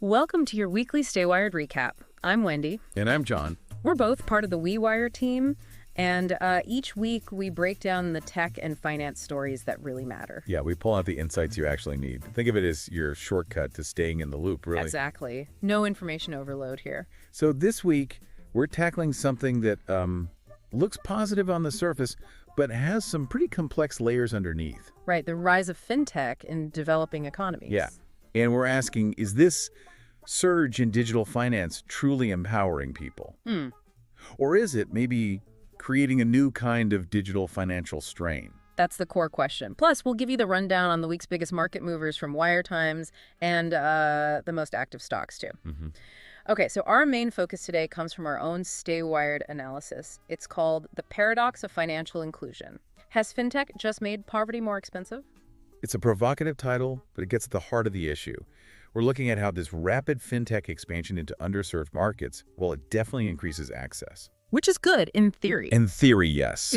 Welcome to your weekly Stay Wired recap. I'm Wendy. And I'm John. We're both part of the WeWire team, and each week we break down the tech and finance stories that really matter. Yeah, we pull out the insights you actually need. Think of it as your shortcut to staying in the loop, really. Exactly. No information overload here. So this week, we're tackling something that looks positive on the surface, but has some pretty complex layers underneath. Right, the rise of Fintech in developing economies. Yeah, and we're asking, is this surge in digital finance truly empowering people? Or is it maybe creating a new kind of digital financial strain? That's the core question. Plus, we'll give you the rundown on the week's biggest market movers from Wire Times and the most active stocks, too. Okay, so our main focus today comes from our own Stay Wired analysis. It's called The Paradox of Financial Inclusion. Has Fintech just made poverty more expensive? It's a provocative title, but it gets at the heart of the issue. We're looking at how this rapid Fintech expansion into underserved markets, well, it definitely increases access. Which is good, in theory. In theory, yes.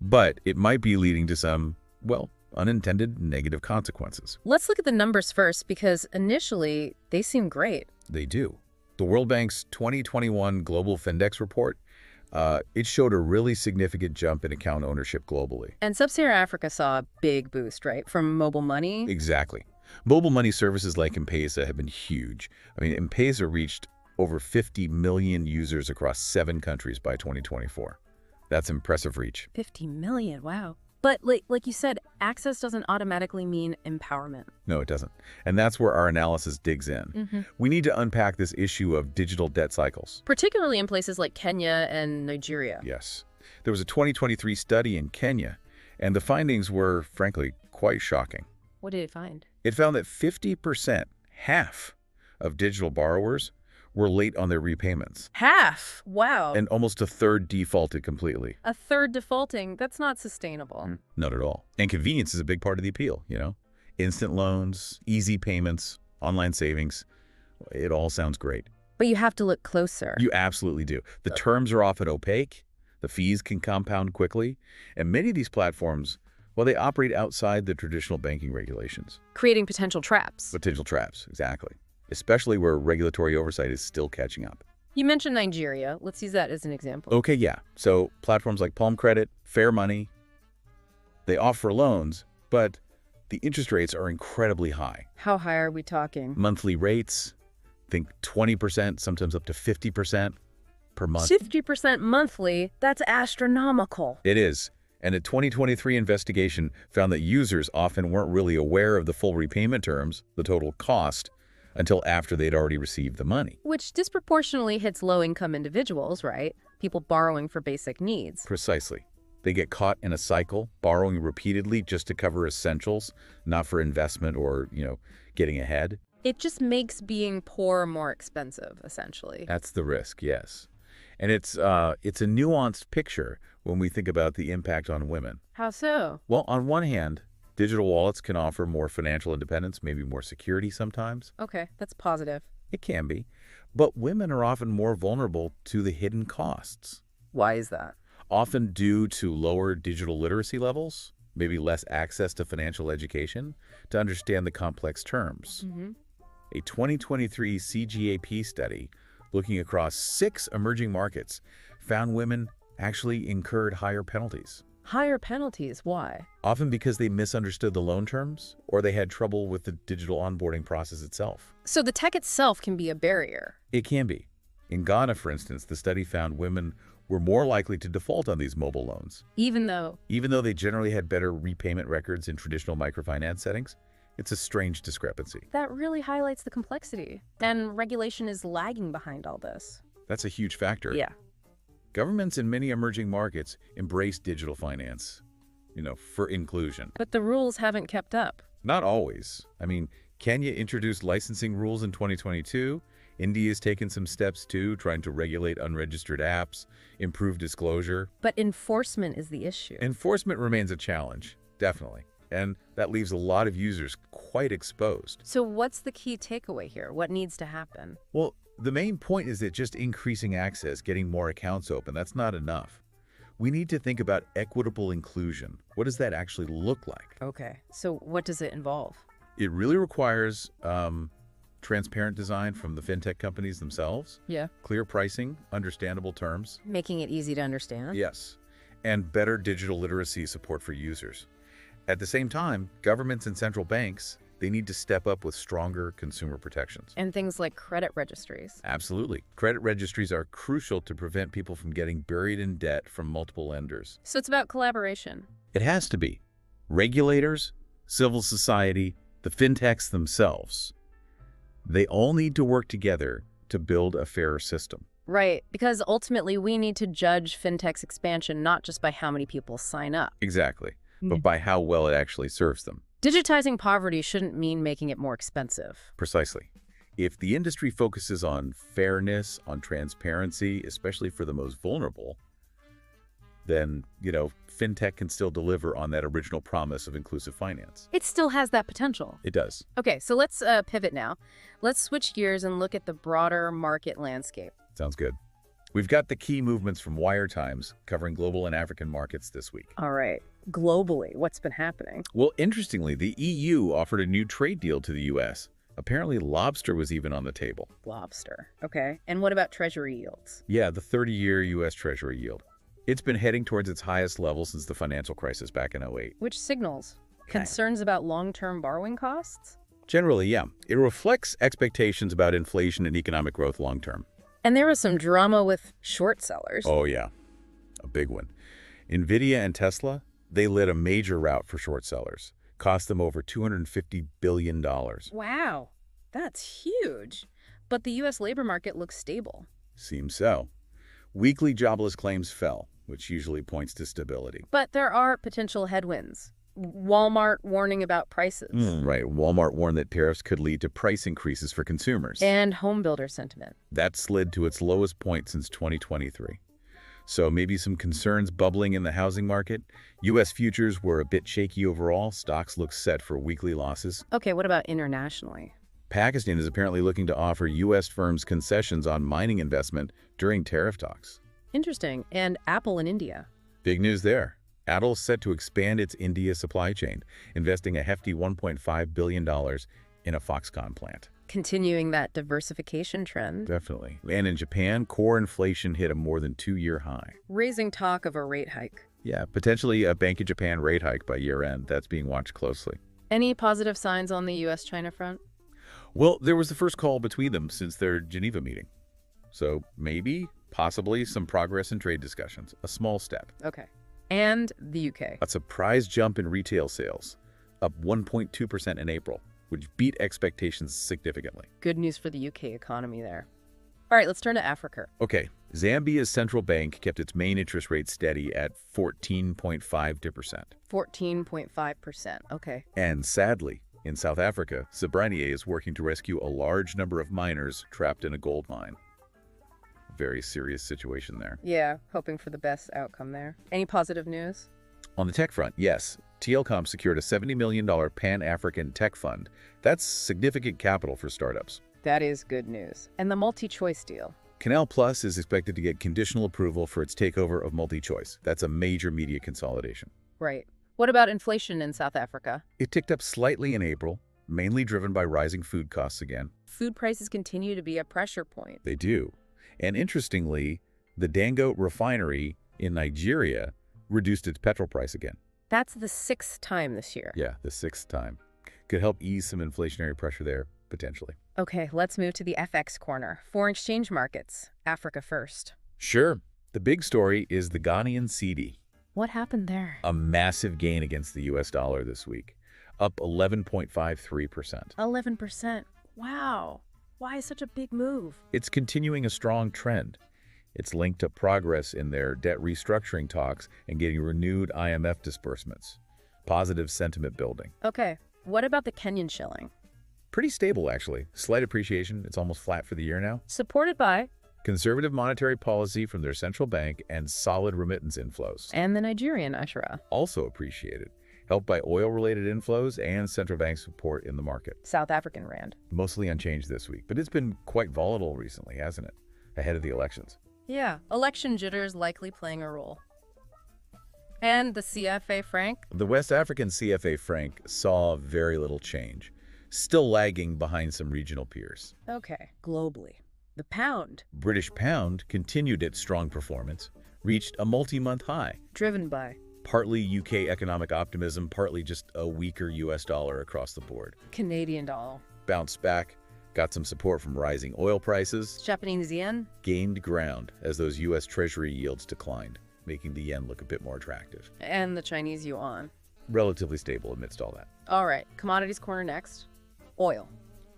But it might be leading to some, well, unintended negative consequences. Let's look at the numbers first, because initially, they seem great. They do. The World Bank's 2021 Global Findex report, it showed a really significant jump in account ownership globally. And Sub-Saharan Africa saw a big boost, right? From mobile money? Exactly. Mobile money services like M-Pesa have been huge. I mean, M-Pesa reached over 50 million users across 7 countries by 2024. That's impressive reach. 50 million, wow. But like you said, access doesn't automatically mean empowerment. No, it doesn't. And that's where our analysis digs in. We need to unpack this issue of digital debt cycles. Particularly in places like Kenya and Nigeria. Yes. There was a 2023 study in Kenya, and the findings were, frankly, quite shocking. What did it find? It found that 50%, half of digital borrowers, were late on their repayments. Half? Wow. And almost a third defaulted completely. A third defaulting? That's not sustainable. Not at all. And convenience is a big part of the appeal, you know? Instant loans, easy payments, online savings. It all sounds great. But you have to look closer. You absolutely do. The terms are often opaque, the fees can compound quickly, and many of these platforms, well, they operate outside the traditional banking regulations. Creating potential traps. Potential traps, exactly. Especially where regulatory oversight is still catching up. You mentioned Nigeria. Let's use that as an example. Okay, yeah. So platforms like Palm Credit, Fair Money, they offer loans, but the interest rates are incredibly high. How high are we talking? Monthly rates, think 20%, sometimes up to 50% per month. 50% monthly? That's astronomical. It is. And a 2023 investigation found that users often weren't really aware of the full repayment terms, the total cost, until after they'd already received the money. Which disproportionately hits low-income individuals, right? People borrowing for basic needs. Precisely. They get caught in a cycle, borrowing repeatedly just to cover essentials, not for investment or, getting ahead. It just makes being poor more expensive, essentially. That's the risk, yes. And it's a nuanced picture when we think about the impact on women. How so? Well, on one hand, digital wallets can offer more financial independence, maybe more security sometimes. Okay, that's positive. It can be. But women are often more vulnerable to the hidden costs. Why is that? Often due to lower digital literacy levels, maybe less access to financial education to understand the complex terms. A 2023 CGAP study looking across 6 emerging markets found women actually incurred higher penalties. Higher penalties? Why? Often because they misunderstood the loan terms or they had trouble with the digital onboarding process itself. So the tech itself can be a barrier? It can be. In Ghana, for instance, the study found women were more likely to default on these mobile loans. Even though they generally had better repayment records in traditional microfinance settings. It's a strange discrepancy. That really highlights the complexity. And regulation is lagging behind all this. That's a huge factor. Yeah. Governments in many emerging markets embrace digital finance, for inclusion. But the rules haven't kept up. Not always. I mean, Kenya introduced licensing rules in 2022. India's taken some steps too, trying to regulate unregistered apps, improve disclosure. But enforcement is the issue. Enforcement remains a challenge, definitely. And that leaves a lot of users quite exposed. So what's the key takeaway here? What needs to happen? Well, the main point is that just increasing access, getting more accounts open, that's not enough. We need to think about equitable inclusion. What does that actually look like? Okay, so what does it involve? It really requires transparent design from the fintech companies themselves, Yeah. clear pricing, understandable terms. Making it easy to understand. Yes, and better digital literacy support for users. At the same time, governments and central banks, they need to step up with stronger consumer protections. And things like credit registries. Absolutely. Credit registries are crucial to prevent people from getting buried in debt from multiple lenders. So it's about collaboration. It has to be. Regulators, civil society, the fintechs themselves, they all need to work together to build a fairer system. Right, because ultimately we need to judge fintech's expansion not just by how many people sign up. Exactly, but by how well it actually serves them. Digitizing poverty shouldn't mean making it more expensive. Precisely. If the industry focuses on fairness, on transparency, especially for the most vulnerable, then, fintech can still deliver on that original promise of inclusive finance. It still has that potential. It does. Okay, so let's pivot now. Let's switch gears and look at the broader market landscape. Sounds good. We've got the key movements from Wire Times covering global and African markets this week. All right. Globally, what's been happening? Well, interestingly, the EU offered a new trade deal to the U.S. Apparently, lobster was even on the table. Lobster. Okay. And what about treasury yields? Yeah, the 30-year U.S. Treasury yield. It's been heading towards its highest level since the financial crisis back in '08. Which signals concerns about long-term borrowing costs? Generally, yeah. It reflects expectations about inflation and economic growth long term. And there was some drama with short sellers. Oh, yeah. A big one. NVIDIA and Tesla, they lit a major rout for short sellers. Cost them over $250 billion. Wow. That's huge. But the U.S. labor market looks stable. Seems so. Weekly jobless claims fell, which usually points to stability. But there are potential headwinds. Walmart warning about prices. Right. Walmart warned that tariffs could lead to price increases for consumers. And home builder sentiment. That slid to its lowest point since 2023. So maybe some concerns bubbling in the housing market. U.S. futures were a bit shaky overall. Stocks look set for weekly losses. Okay, what about internationally? Pakistan is apparently looking to offer U.S. firms concessions on mining investment during tariff talks. Interesting. And Apple in India. Big news there. Apple is set to expand its India supply chain, investing a hefty $1.5 billion in a Foxconn plant. Continuing that diversification trend. Definitely. And in Japan, core inflation hit a more than 2-year high. Raising talk of a rate hike. Yeah, potentially a Bank of Japan rate hike by year-end. That's being watched closely. Any positive signs on the U.S.-China front? Well, there was the first call between them since their Geneva meeting. So maybe, possibly, some progress in trade discussions. A small step. Okay. And the UK. A surprise jump in retail sales, up 1.2% in April, which beat expectations significantly. Good news for the UK economy there. All right, let's turn to Africa. Okay, Zambia's central bank kept its main interest rate steady at 14.52%. 14.5%, okay. And sadly, in South Africa, Sibanye is working to rescue a large number of miners trapped in a gold mine. Very serious situation there. Yeah, hoping for the best outcome there. Any positive news? On the tech front, yes. TLCom secured a $70 million Pan-African tech fund. That's significant capital for startups. That is good news. And the multi-choice deal? Canal Plus is expected to get conditional approval for its takeover of MultiChoice. That's a major media consolidation. Right. What about inflation in South Africa? It ticked up slightly in April, mainly driven by rising food costs again. Food prices continue to be a pressure point. They do. And interestingly, the Dangote refinery in Nigeria reduced its petrol price again. That's the 6th time this year. Yeah, the 6th time. Could help ease some inflationary pressure there, potentially. Okay, let's move to the FX corner. Foreign exchange markets. Africa first. Sure. The big story is the Ghanaian cedi. What happened there? A massive gain against the U.S. dollar this week, up 11.53%. 11%. Wow. Why such a big move? It's continuing a strong trend. It's linked to progress in their debt restructuring talks and getting renewed IMF disbursements. Positive sentiment building. Okay, what about the Kenyan shilling? Pretty stable, actually. Slight appreciation. It's almost flat for the year now. Supported by? Conservative monetary policy from their central bank and solid remittance inflows. And the Nigerian Ashra. Also appreciated, helped by oil-related inflows and central bank support in the market. South African rand. Mostly unchanged this week, but it's been quite volatile recently, hasn't it? Ahead of the elections. Yeah, election jitters likely playing a role. And the CFA franc? The West African CFA franc saw very little change. still lagging behind some regional peers. Okay, globally. The pound. British pound continued its strong performance, reached a multi-month high. Driven by. Partly UK economic optimism, partly just a weaker US dollar across the board. Canadian dollar. Bounced back, got some support from rising oil prices. Japanese yen. Gained ground as those US Treasury yields declined, making the yen look a bit more attractive. And the Chinese yuan. Relatively stable amidst all that. All right, commodities corner next. Oil.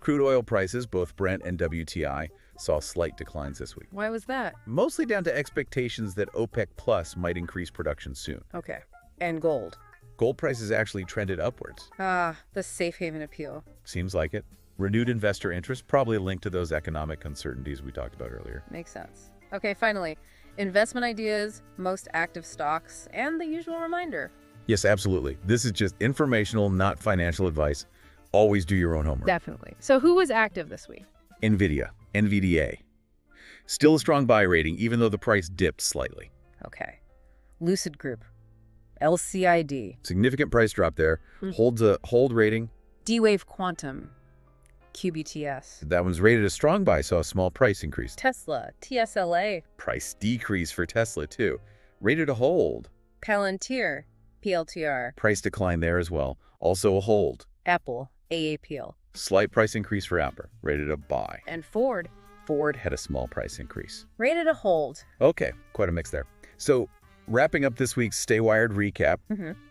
Crude oil prices, both Brent and WTI, saw slight declines this week. Why was that? Mostly down to expectations that OPEC Plus might increase production soon. Okay. And gold. Gold prices actually trended upwards. Ah, the safe haven appeal. Seems like it. Renewed investor interest, probably linked to those economic uncertainties we talked about earlier. Makes sense. Okay, finally, investment ideas, most active stocks, and the usual reminder. Yes, absolutely. This is just informational, not financial advice. Always do your own homework. Definitely. So who was active this week? NVIDIA. Still a strong buy rating, even though the price dipped slightly. Okay. Lucid Group. LCID. Significant price drop there. Holds a hold rating. D-Wave Quantum. QBTS. That one's rated a strong buy, saw a small price increase. Tesla. TSLA. Price decrease for Tesla, too. Rated a hold. Palantir. PLTR. Price decline there as well. Also a hold. Apple. AAPL. Slight price increase for Apple. Rated a buy. And Ford. Ford had a small price increase. Rated a hold. Okay, quite a mix there. So, wrapping up this week's Stay Wired recap,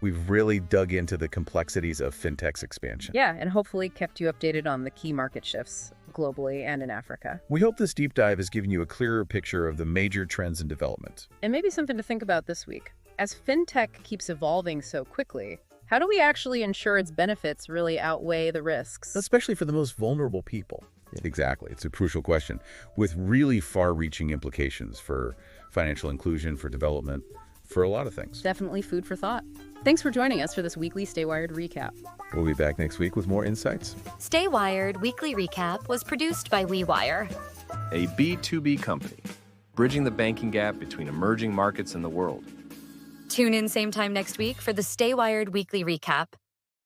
we've really dug into the complexities of fintech's expansion. Yeah, and hopefully kept you updated on the key market shifts globally and in Africa. We hope this deep dive has given you a clearer picture of the major trends and developments. And maybe something to think about this week. As fintech keeps evolving so quickly, how do we actually ensure its benefits really outweigh the risks? Especially for the most vulnerable people. Exactly. It's a crucial question with really far-reaching implications for financial inclusion, for development, for a lot of things. Definitely food for thought. Thanks for joining us for this weekly Stay Wired recap. We'll be back next week with more insights. Stay Wired Weekly Recap was produced by WeWire, a B2B company, bridging the banking gap between emerging markets and the world. Tune in same time next week for the Stay Wired Weekly Recap.